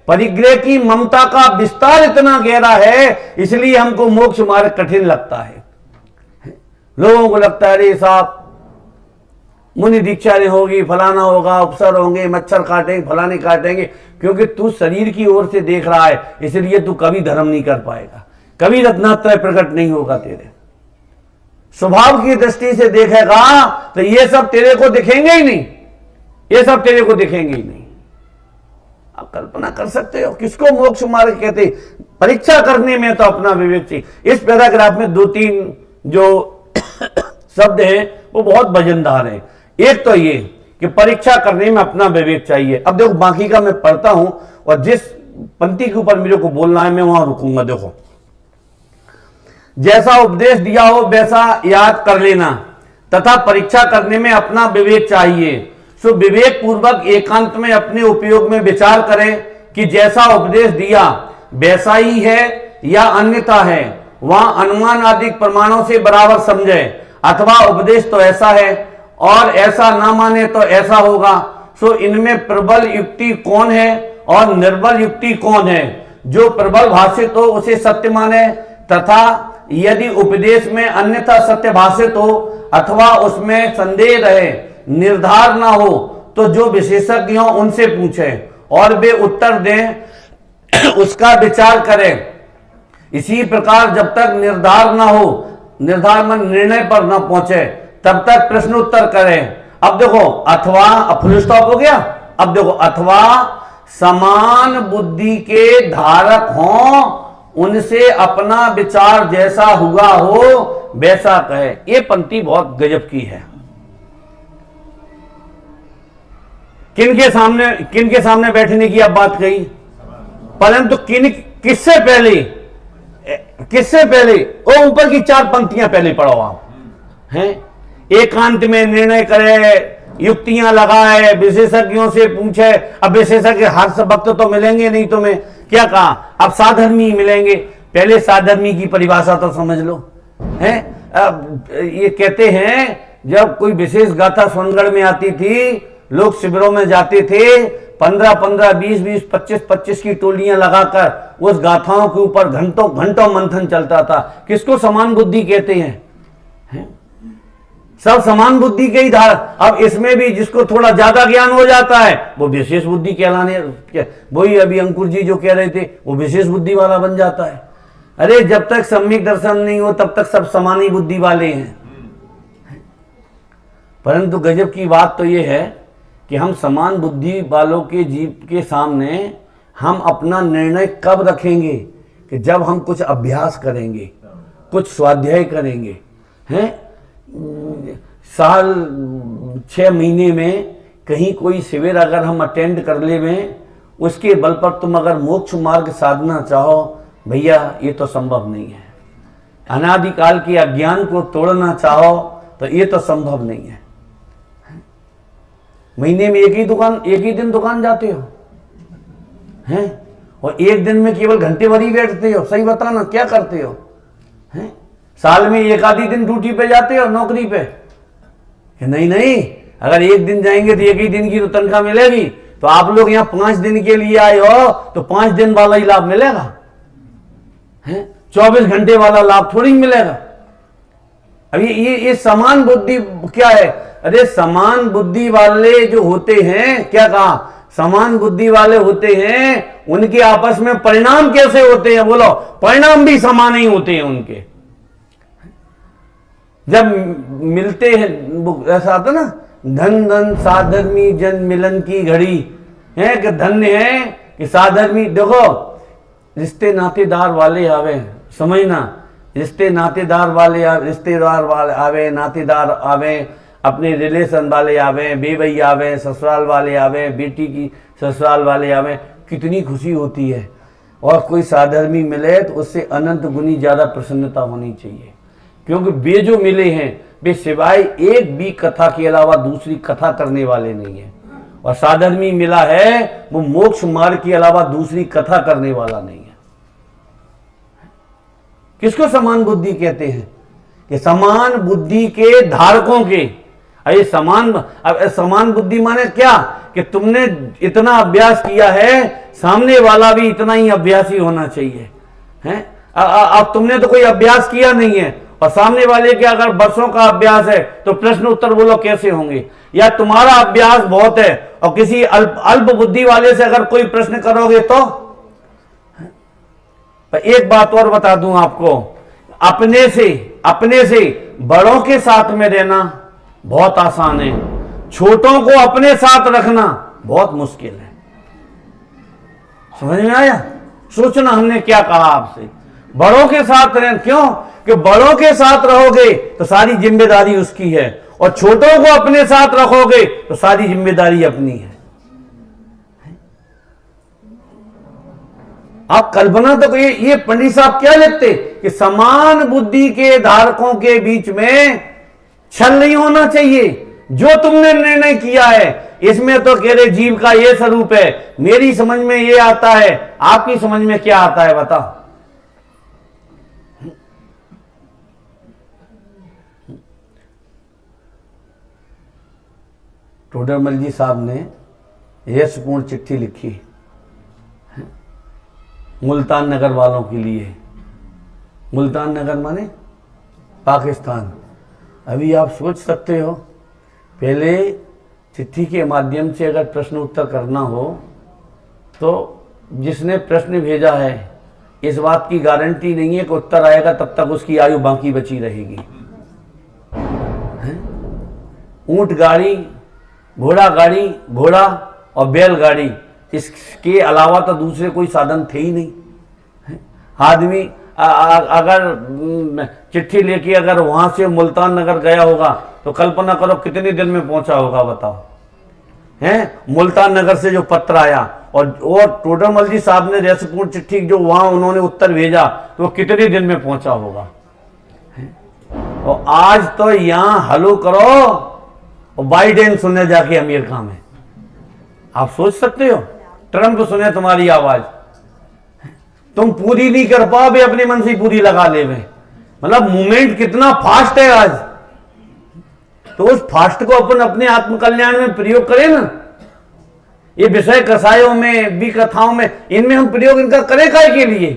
परिग्रह की ममता का विस्तार इतना गहरा है, इसलिए हमको मोक्ष मार्ग कठिन लगता है। लोगों को लगता है अरे साहब मुनि दीक्षा नहीं होगी, फलाना होगा, उपसर होंगे, मच्छर काटेंगे, फलाने काटेंगे। क्योंकि तू शरीर की ओर से देख रहा है, इसलिए तू कभी धर्म नहीं कर पाएगा, कभी रत्नात्रय प्रकट नहीं होगा तेरे। स्वभाव की दृष्टि से देखेगा तो ये सब तेरे को दिखेंगे ही नहीं, ये सब तेरे को दिखेंगे ही नहीं। आप कल्पना कर सकते हो किसको मोक्ष मार्ग कहते? परीक्षा करने में तो अपना विवेक चाहिए। इस पैराग्राफ में 2-3 जो शब्द हैं वो बहुत वजनदार हैं। एक तो ये कि परीक्षा करने में अपना विवेक चाहिए। अब देखो बाकी का मैं पढ़ता हूं और जिस पंक्ति के ऊपर मेरे को बोलना है मैं वहां रुकूंगा। देखो, जैसा उपदेश दिया हो वैसा याद कर लेना तथा परीक्षा करने में अपना विवेक चाहिए। सो विवेक पूर्वक एकांत में अपने उपयोग में विचार करें कि जैसा उपदेश दिया वैसा ही है या अन्यथा है। वहां अनुमान आदि प्रमाणों से बराबर समझे, अथवा उपदेश तो ऐसा है और ऐसा ना माने तो ऐसा होगा। सो इनमें प्रबल युक्ति कौन है और निर्बल युक्ति कौन है? जो प्रबल भाषित हो उसे सत्य माने, तथा यदि उपदेश में अन्यथा सत्य भाषित हो अथवा उसमें संदेह रहे, निर्धार ना हो, तो जो विशेषज्ञ हो उनसे पूछे और वे उत्तर दें, उसका विचार करें। इसी प्रकार जब तक निर्धार ना हो, निर्धार में निर्णय पर ना पहुंचे, तब तक प्रश्न उत्तर करें। अब देखो अथवा, अब फुल स्टॉप हो गया। अब देखो अथवा समान बुद्धि के धारक हों, उनसे अपना विचार जैसा हुआ हो वैसा कहे। ये पंक्ति बहुत गजब की है। किनके सामने बैठने की अब बात कही, परंतु किससे पहले वो ऊपर की 4 पंक्तियां पहले पढ़ो आप हैं। एकांत में निर्णय करे, युक्तियां लगाए, विशेषज्ञों से पूछे। अब विशेषज्ञ हर वक्त तो मिलेंगे नहीं तुम्हें। क्या कहा? अब साधर्मी मिलेंगे। पहले साधर्मी की परिभाषा तो समझ लो हैं। अब ये कहते हैं जब कोई विशेष गाथा सोनगढ़ में आती थी, लोग शिविरों में जाते थे, 15-15, 20-20, 25-25 की टोलियां लगाकर उस गाथाओं के ऊपर घंटों मंथन चलता था। किसको समान बुद्धि कहते हैं? सब समान बुद्धि के ही धार। अब इसमें भी जिसको थोड़ा ज्यादा ज्ञान हो जाता है वो विशेष बुद्धि कहलाने, वही अभी अंकुर जी जो कह रहे थे, वो विशेष बुद्धि वाला बन जाता है। अरे जब तक सम्यक दर्शन नहीं हो तब तक सब समान ही बुद्धि वाले हैं। परंतु गजब की बात तो ये है कि हम समान बुद्धि वालों के जीव के सामने हम अपना निर्णय कब रखेंगे? कि जब हम कुछ अभ्यास करेंगे, कुछ स्वाध्याय करेंगे हैं। साल 6 महीने में कहीं कोई शिविर अगर हम अटेंड कर ले में, उसके बल पर तुम अगर मोक्ष मार्ग साधना चाहो, भैया ये तो संभव नहीं है। अनादिकाल के अज्ञान को तोड़ना चाहो तो ये तो संभव नहीं है। महीने में एक ही दिन दुकान जाते हो हैं, और एक दिन में केवल घंटे भर ही बैठते हो। सही बताना क्या करते हो हैं? साल में एक आधी दिन ड्यूटी पे जाते हो नौकरी पे? नहीं, अगर एक दिन जाएंगे तो एक ही दिन की तो तनख्वाह मिलेगी। तो आप लोग यहाँ 5 दिन के लिए आए हो तो 5 दिन वाला ही लाभ मिलेगा हैं, 24 घंटे वाला लाभ थोड़ी मिलेगा। अब ये समान बुद्धि क्या है? अरे समान बुद्धि वाले जो होते हैं, क्या कहा? समान बुद्धि वाले होते हैं, उनके आपस में परिणाम कैसे होते हैं? बोलो, परिणाम भी समान ही होते हैं उनके। जब मिलते हैं, ऐसा आता ना, धन धन साधर्मी जन मिलन की घड़ी है कि धन्य है कि साधर्मी। देखो रिश्ते नातेदार वाले आवे, समझना, रिश्ते नातेदार वाले आवे, नातेदार आवे, अपने रिलेशन वाले आवे, बेबई आवे, ससुराल वाले आवे, बेटी की ससुराल वाले आवे, कितनी खुशी होती है। और कोई साधर्मी मिले तो उससे अनंत गुनी ज्यादा प्रसन्नता होनी चाहिए। क्योंकि वे जो मिले हैं वे सिवाय एक भी कथा के अलावा दूसरी कथा करने वाले नहीं है। और साधर्मी मिला है वो मोक्ष मार्ग के अलावा दूसरी कथा करने वाला नहीं है। किसको समान बुद्धि कहते हैं? कि समान बुद्धि के धारकों के। अरे समान बुद्धि माने क्या? कि तुमने इतना अभ्यास किया है, सामने वाला भी इतना ही अभ्यासी होना चाहिए है। अब तुमने तो कोई अभ्यास किया नहीं है और सामने वाले के अगर बरसों का अभ्यास है तो प्रश्न उत्तर बोलो कैसे होंगे? या तुम्हारा अभ्यास बहुत है और किसी अल्प बुद्धि वाले से अगर कोई प्रश्न करोगे तो? एक बात और बता दूं आपको, अपने से बड़ों के साथ में रहना बहुत आसान है, छोटों को अपने साथ रखना बहुत मुश्किल है। समझ में आया? सोचना हमने क्या कहा आपसे। बड़ों के साथ रहना, क्यों? कि बड़ों के साथ रहोगे तो सारी जिम्मेदारी उसकी है और छोटों को अपने साथ रखोगे तो सारी जिम्मेदारी अपनी है। आप कल्पना तो ये पंडित साहब क्या लिखते कि समान बुद्धि के धारकों के बीच में छल नहीं होना चाहिए। जो तुमने निर्णय किया है इसमें तो कह रहे जीव का ये स्वरूप है, मेरी समझ में ये आता है, आपकी समझ में क्या आता है बताओ? टोडरमल जी साहब ने यशपूर्ण चिट्ठी लिखी मुल्तान नगर वालों के लिए। मुल्तान नगर माने पाकिस्तान। अभी आप सोच सकते हो, पहले चिट्ठी के माध्यम से अगर प्रश्न उत्तर करना हो तो जिसने प्रश्न भेजा है इस बात की गारंटी नहीं है कि उत्तर आएगा तब तक उसकी आयु बाकी बची रहेगी। ऊंट गाड़ी, घोड़ा गाड़ी, घोड़ा और बैलगाड़ी, इसके अलावा तो दूसरे कोई साधन थे ही नहीं। आदमी अगर चिट्ठी लेके अगर वहां से मुल्तान नगर गया होगा तो कल्पना करो कितने दिन में पहुंचा होगा बताओ? हैं? मुल्तान नगर से जो पत्र आया और टोडरमल जी साहब ने यशपूर्ण चिट्ठी जो वहां उन्होंने उत्तर भेजा तो वो कितने दिन में पहुंचा होगा? और आज तो यहां हलो करो और बाइडेन सुने जाके अमेरिका में। आप सोच सकते हो ट्रंप सुने तुम्हारी आवाज, तुम पूरी नहीं कर पाओगे, अपने मन से पूरी लगा ले। मतलब मूवमेंट कितना फास्ट है आज, तो उस फास्ट को अपन अपने आत्मकल्याण में प्रयोग करें ना। ये विषय कसायों में भी, कथाओं में, इनमें हम प्रयोग इनका करें काय के लिए?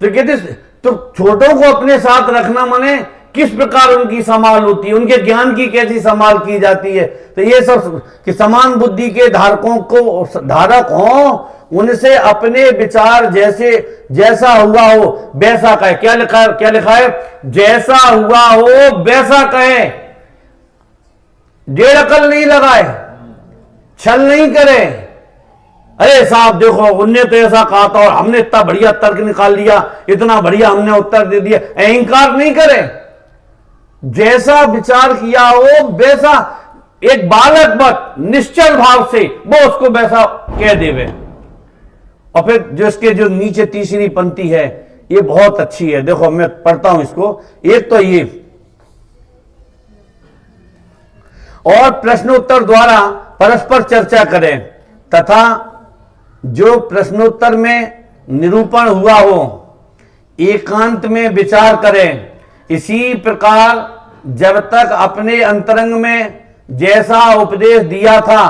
तो कहते तो छोटों को अपने साथ रखना माने किस प्रकार उनकी संभाल होती है, उनके ज्ञान की कैसी संभाल की जाती है। तो ये सब कि समान बुद्धि के धारकों को धारक हो, उनसे अपने विचार जैसा हुआ हो वैसा कहे। क्या लिखा है? जैसा हुआ हो वैसा कहे। डेढ़ अकल नहीं लगाए, छल नहीं करे। अरे साहब देखो उनने तो ऐसा कहा था और हमने इतना बढ़िया तर्क निकाल लिया, इतना बढ़िया हमने उत्तर दे दिया। अहंकार नहीं करे, जैसा विचार किया हो वैसा एक बालक मत निश्चल भाव से वो उसको वैसा कह देवे। और फिर जो इसके जो नीचे तीसरी पंक्ति है ये बहुत अच्छी है, देखो मैं पढ़ता हूं इसको। एक तो ये, और प्रश्नोत्तर द्वारा परस्पर चर्चा करें तथा जो प्रश्नोत्तर में निरूपण हुआ हो एकांत में विचार करें। इसी प्रकार जब तक अपने अंतरंग में जैसा उपदेश दिया था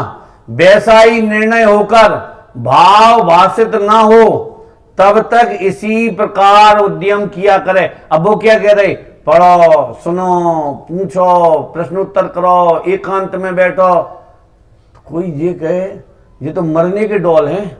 वैसा ही निर्णय होकर भाव भाषित ना हो तब तक इसी प्रकार उद्यम किया करे। अब वो क्या कह रहे? पढ़ो, सुनो, पूछो, प्रश्नोत्तर करो, एकांत में बैठो। कोई ये कहे ये तो मरने के डॉल हैं,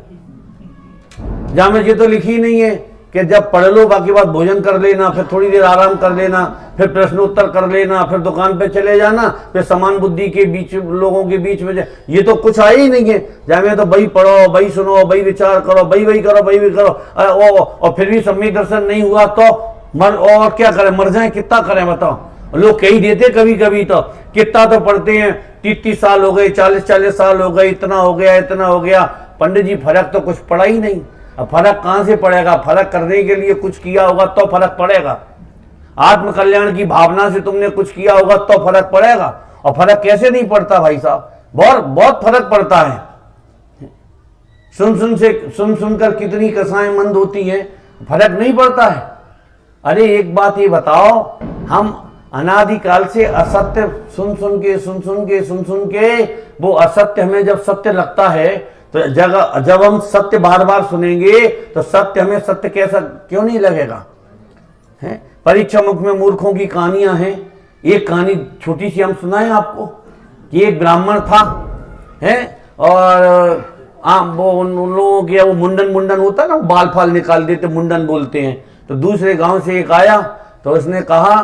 जहां में ये तो लिखी नहीं है कि जब पढ़ लो बाकी बात भोजन कर लेना, फिर थोड़ी देर आराम कर लेना, फिर प्रश्नोत्तर कर लेना, फिर दुकान पे चले जाना, फिर समान बुद्धि के बीच लोगों के बीच में ये तो कुछ आया ही नहीं है। जहां में तो वही पढ़ो, वही सुनो, वही विचार करो, वही करो, वही भी करो। और फिर भी सम्यक दर्शन नहीं हुआ तो और क्या करें? मर जाए, कितना करें बताओ? लोग कही देते कभी कभी तो कितना तो पढ़ते हैं, 30 साल हो गए, 40 साल हो गए, इतना हो गया। पंडित जी फर्क तो कुछ पड़ा ही नहीं। अब फर्क कहां से पड़ेगा? फर्क करने के लिए कुछ किया होगा तो फर्क पड़ेगा। आत्म कल्याण की भावना से तुमने कुछ किया होगा तो फर्क पड़ेगा। और फर्क कैसे नहीं पड़ता भाई साहब, बहुत बहुत फर्क पड़ता है। सुन सुनकर कितनी कसाएं मंद होती हैं, फर्क नहीं पड़ता है। अरे एक बात ये बताओ, हम अनादिकाल से असत्य सुन सुन के वो असत्य हमें जब सत्य लगता है, तो जब हम सत्य बार बार सुनेंगे तो सत्य हमें सत्य कैसा क्यों नहीं लगेगा? है परीक्षा मुख में मूर्खों की कहानियां हैं। एक कहानी छोटी सी हम सुनाएं आपको कि एक ब्राह्मण था, है, और वो उन लोगों के वो मुंडन होता है ना, बाल फाल निकाल देते, मुंडन बोलते हैं। तो दूसरे गांव से एक आया, तो उसने कहा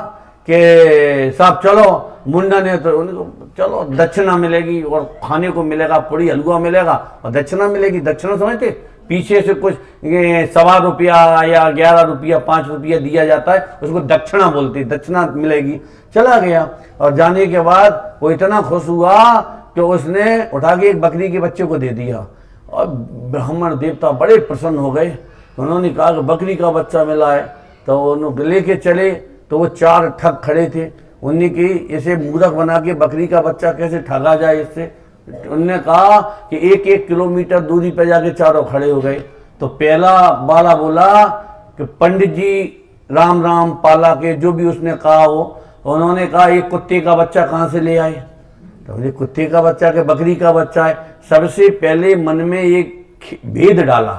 कि साहब चलो मुंडन है, तो उनको चलो दक्षिणा मिलेगी और खाने को मिलेगा, पूरी हलवा मिलेगा और दक्षिणा मिलेगी। दक्षिणा समझते, पीछे से कुछ ₹1.25 या ₹11 ₹5 दिया जाता है, उसको दक्षिणा बोलते, दक्षिणा मिलेगी। चला गया और जाने के बाद वो इतना खुश हुआ कि उसने उठा के एक बकरी के बच्चे को दे दिया और ब्राह्मण देवता बड़े प्रसन्न हो गए। उन्होंने कहा कि बकरी का बच्चा मिला है, तो उन्होंने लेके चले। तो वो 4 ठग खड़े थे, उन्हें कि इसे मूर्ख बना के बकरी का बच्चा कैसे ठगा जाए इससे। उन्होंने कहा कि 1-1 किलोमीटर दूरी पर जाके चारों खड़े हो गए। तो पहला वाला बोला कि पंडित जी राम राम पाला के, जो भी उसने कहा हो। उन्होंने कहा एक कुत्ते का बच्चा कहाँ से ले आए? तो ये कुत्ते का बच्चा के बकरी का बच्चा है। सबसे पहले मन में एक भेद डाला,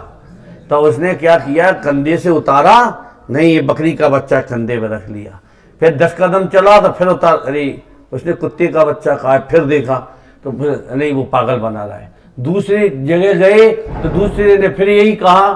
तो उसने क्या किया, कंधे से उतारा, नहीं ये बकरी का बच्चा कंधे में रख लिया। फिर 10 कदम चला तो फिर उतार, अरे उसने कुत्ते का बच्चा कहा। फिर देखा तो फिर नहीं वो पागल बना रहा है। दूसरी जगह गए तो दूसरे ने फिर यही कहा,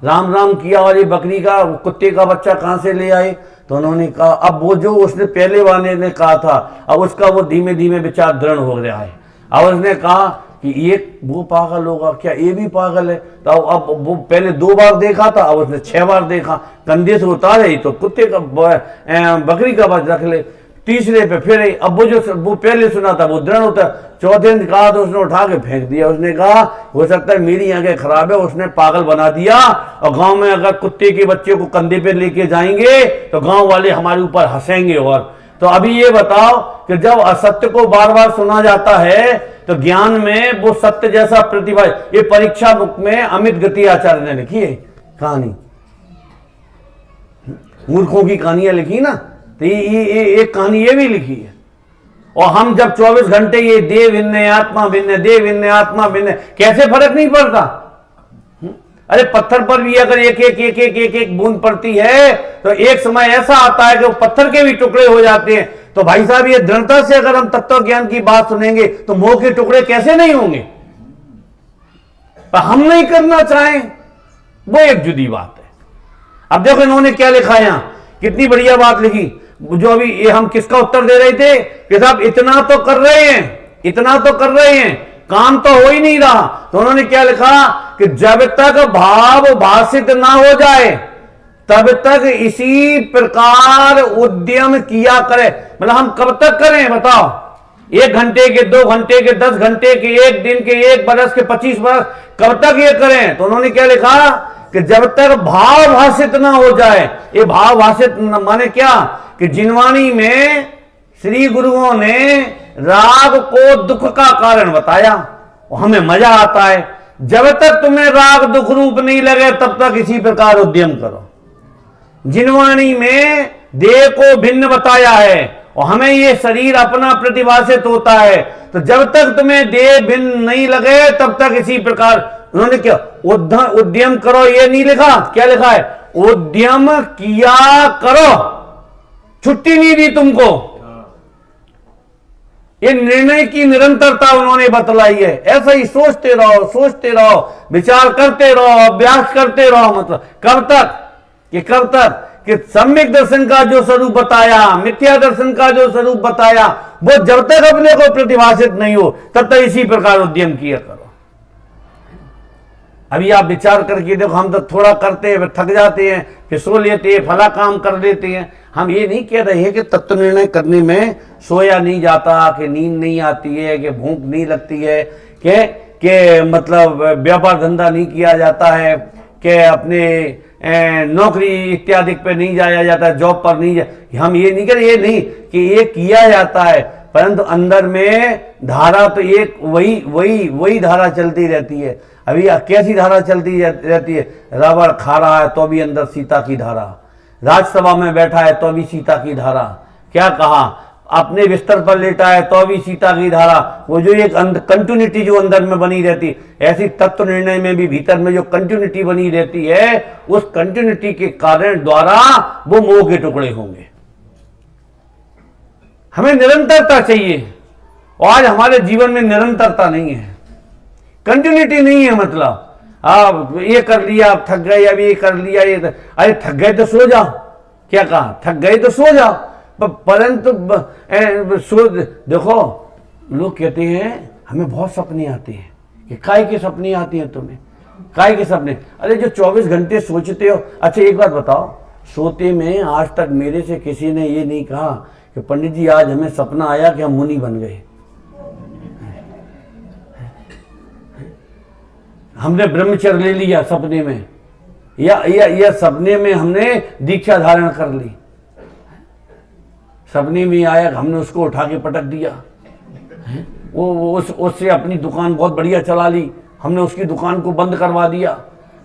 राम राम किया और ये बकरी का कुत्ते का बच्चा कहाँ से ले आए? तो उन्होंने कहा, अब वो जो उसने पहले वाले ने कहा था, अब उसका वो धीमे धीमे विचार दृढ़ हो रहा है। अब उसने कहा कि एक वो पागल होगा क्या, ये भी पागल है। तो अब वो पहले 2 बार देखा था, अब उसने 6 बार देखा, कंधे से उतारे तो कुत्ते का बकरी का बच्चा रख ले। तीसरे पे फिर अब वो पहले सुना था वो दृढ़ होता। चौथे दिन कहा तो उसने उठा के फेंक दिया। उसने कहा हो सकता है मेरी आंखें खराब है, उसने पागल बना दिया। और गांव में अगर कुत्ते के बच्चे को कंधे पे लेके जाएंगे तो गांव वाले हमारे ऊपर हंसेंगे। और तो अभी ये बताओ कि जब असत्य को बार बार सुना जाता है तो ज्ञान में वो सत्य जैसा प्रतिभा। ये परीक्षा बुक में अमित गति आचार्य ने लिखी है कहानी, मूर्खों की कहानियां लिखी ना, तो ये एक कहानी ये भी लिखी है। और हम जब 24 घंटे ये देह भिन्न आत्मा भिन्न, देह भिन्न आत्मा भिन्न, कैसे फर्क नहीं पड़ता? अरे पत्थर पर भी अगर एक बूंद पड़ती है तो एक समय ऐसा आता है कि वो पत्थर के भी टुकड़े हो जाते हैं। तो भाई साहब ये दृढ़ता से अगर हम तत्व ज्ञान की बात सुनेंगे तो मोह के टुकड़े कैसे नहीं होंगे? पर हम नहीं करना चाहें वो एक जुदी बात है। अब देखो इन्होंने क्या लिखा है, यहां कितनी बढ़िया बात लिखी। जो अभी ये हम किसका उत्तर दे रहे थे कि साहब इतना तो कर रहे हैं, इतना तो कर रहे हैं, काम तो हो ही नहीं रहा। तो उन्होंने क्या लिखा कि जब तक भाव भाषित ना हो जाए तब तक इसी प्रकार उद्यम किया करे। मतलब हम कब तक करें बताओ? 1 घंटे के, 2 घंटे के, 10 घंटे के, 1 दिन के, 1 बरस के, 25 बरस, कब तक ये करें? तो उन्होंने क्या लिखा कि जब तक भाव भाषित ना हो जाए। ये भाव भाषित माने क्या कि जिनवाणी में श्री गुरुओं ने राग को दुख का कारण बताया, हमें मजा आता है। जब तक तुम्हें राग दुख रूप नहीं लगे तब तक इसी प्रकार उद्यम करो। जिनवाणी में देह को भिन्न बताया है और हमें ये शरीर अपना प्रतिभाषित होता है। तो जब तक तुम्हें देह भिन्न नहीं लगे तब तक इसी प्रकार उन्होंने क्या उद्यम करो, ये नहीं लिखा, क्या लिखा है? उद्यम किया करो, छुट्टी नहीं दी तुमको। ये निर्णय की निरंतरता उन्होंने बतलाई है। ऐसा ही सोचते रहो, विचार करते रहो, अभ्यास करते रहो। मतलब कब तक कि सम्यक दर्शन का जो स्वरूप बताया, मिथ्या दर्शन का जो स्वरूप बताया, वो जब तक अपने को प्रतिभाषित नहीं हो तब तक इसी प्रकार उद्यम किया करो। अभी आप विचार करके देखो, हम तो थोड़ा करते हैं, थक जाते हैं, फिर सो लेते हैं, फला काम कर लेते हैं। हम ये नहीं कह रहे हैं कि तत्व निर्णय करने में सोया नहीं जाता, कि नींद नहीं आती है, कि भूख नहीं लगती है, कि मतलब व्यापार धंधा नहीं किया जाता है, कि अपने नौकरी इत्यादि पे नहीं जाया जाता है, जॉब पर नहीं हम ये नहीं कह रहे, ये नहीं कि ये किया जाता है, परंतु अंदर में धारा तो एक वही वही वही धारा चलती रहती है। अभी कैसी धारा चलती रहती है? रबड़ खा रहा है तो भी अंदर सीता की धारा, राज्यसभा में बैठा है तो भी सीता की धारा, क्या कहा, अपने बिस्तर पर लेटा है तो भी सीता की धारा। वो जो एक कंटिन्यूटी जो अंदर में बनी रहती, ऐसी तत्व निर्णय में भी भीतर में जो कंटिन्यूटी बनी रहती है, उस कंटिन्यूटी के कारण द्वारा वो मोह के टुकड़े होंगे। हमें निरंतरता चाहिए और आज हमारे जीवन में निरंतरता नहीं है, कंटिन्यूटी नहीं है। मतलब आप ये कर लिया, आप थक गए, अब ये कर लिया, ये अरे थक गए तो सो जाओ, क्या कहा, थक गए तो सो जाओ। परंतु देखो लोग कहते हैं हमें बहुत सपने आते हैं, कि काय के सपने आती हैं तुम्हें, काय के सपने? अरे जो 24 घंटे सोचते हो। अच्छा एक बात बताओ, सोते में आज तक मेरे से किसी ने ये नहीं कहा कि पंडित जी आज हमें सपना आया कि हम मुनि बन गए, हमने ब्रह्मचर्य ले लिया सपने में, या सपने में हमने दीक्षा धारण कर ली, सपने में आया हमने उसको उठा के पटक दिया, वो उससे अपनी दुकान बहुत बढ़िया चला ली, हमने उसकी दुकान को बंद करवा दिया,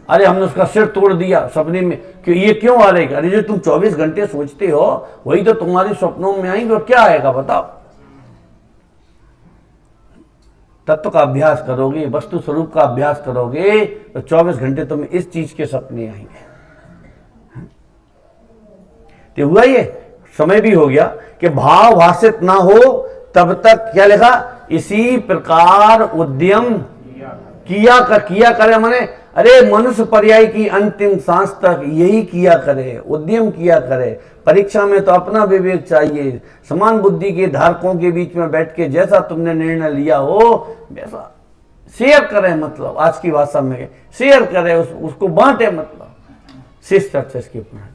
अरे हमने उसका सिर तोड़ दिया सपने में। कि ये क्यों आ रहेगा? अरे जो तुम 24 घंटे सोचते हो वही तो तुम्हारे सपनों में आएंगे, और क्या आएगा बताओ? तत्व का अभ्यास करोगे, वस्तु स्वरूप का अभ्यास करोगे तो 24 घंटे तुम्हें इस चीज के सपने आएंगे। तो हुआ ये समय भी हो गया कि भाव भाषित ना हो तब तक क्या लिखा, इसी प्रकार उद्यम किया करे। माने अरे मनुष्य पर्याय की अंतिम सांस तक यही किया करे, उद्यम किया करे। परीक्षा में तो अपना विवेक चाहिए, समान बुद्धि के धारकों के बीच में बैठ के जैसा तुमने निर्णय लिया हो वैसा शेयर करें। मतलब आज की भाषा में शेयर करें, उसको बांटे, मतलब शिष्ट चर्चा की अपना